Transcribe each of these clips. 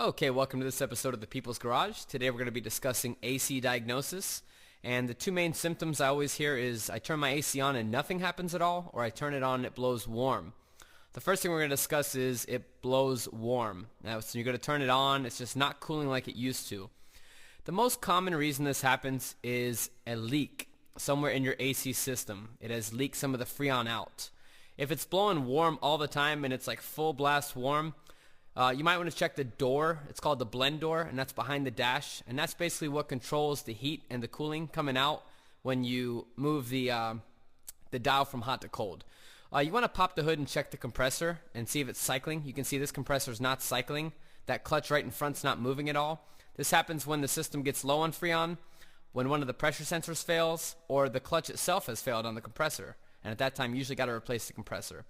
Okay, welcome to this episode of the People's Garage. Today we're going to be discussing AC diagnosis. And the two main symptoms I always hear is I turn my AC on and nothing happens at all, or I turn it on and it blows warm. The first thing we're going to discuss is it blows warm. Now, so you're going to turn it on, it's just not cooling like it used to. The most common reason this happens is a leak somewhere in your AC system. It has leaked some of the Freon out. If it's blowing warm all the time and it's like full blast warm, you might want to check the door. It's called the blend door, and that's behind the dash. And that's basically what controls the heat and the cooling coming out when you move the dial from hot to cold. You want to pop the hood and check the compressor and see if it's cycling. You can see this compressor is not cycling. That clutch right in front's not moving at all. This happens when the system gets low on Freon, when one of the pressure sensors fails, or the clutch itself has failed on the compressor. And at that time, you usually got to replace the compressor.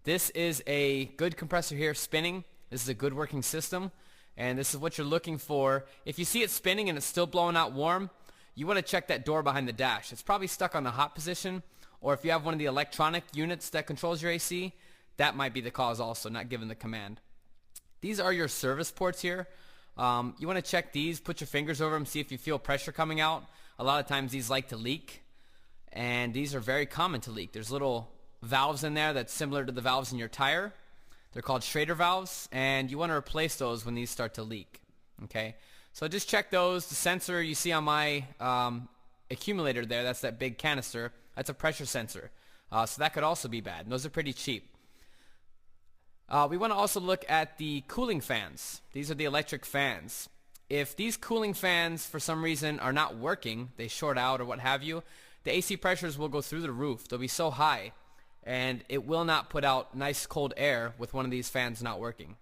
This is a good compressor here spinning. This is a good working system, and this is what you're looking for. If you see it spinning and it's still blowing out warm, you want to check that door behind the dash. It's probably stuck on the hot position, or if you have one of the electronic units that controls your AC, that might be the cause also, not given the command. These are your service ports here. You want to check these, put your fingers over them, see if you feel pressure coming out. A lot of times these like to leak, and these are very common to leak. There's little valves in there that's similar to the valves in your tire. They're called Schrader valves, and you want to replace those when these start to leak. Okay, so just check those. The sensor you see on my accumulator there, that's that big canister, that's a pressure sensor. So that could also be bad, and those are pretty cheap. We want to also look at the cooling fans. These are the electric fans. If these cooling fans for some reason are not working, they short out or what have you, the AC pressures will go through the roof. They'll be so high, and it will not put out nice cold air with one of these fans not working,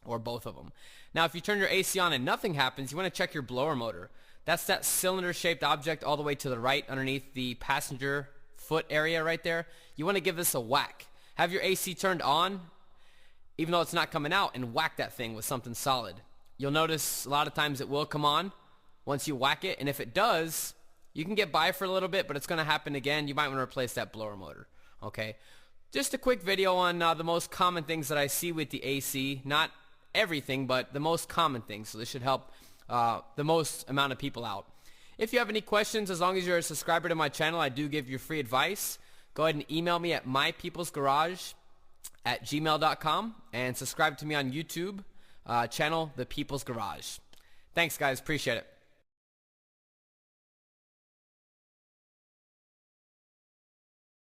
or both of them. Now, if you turn your AC on and nothing happens, you want to check your blower motor. That's that cylinder-shaped object all the way to the right underneath the passenger foot area right there. You want to give this a whack. Have your AC turned on, even though it's not coming out, and whack that thing with something solid. You'll notice a lot of times it will come on once you whack it, and if it does, you can get by for a little bit, but it's going to happen again. You might want to replace that blower motor. Okay, just a quick video on the most common things that I see with the AC. Not everything, but the most common things. So this should help the most amount of people out. If you have any questions, as long as you're a subscriber to my channel, I do give you free advice. Go ahead and email me at mypeoplesgarage@gmail.com and subscribe to me on YouTube channel, The People's Garage. Thanks, guys. Appreciate it.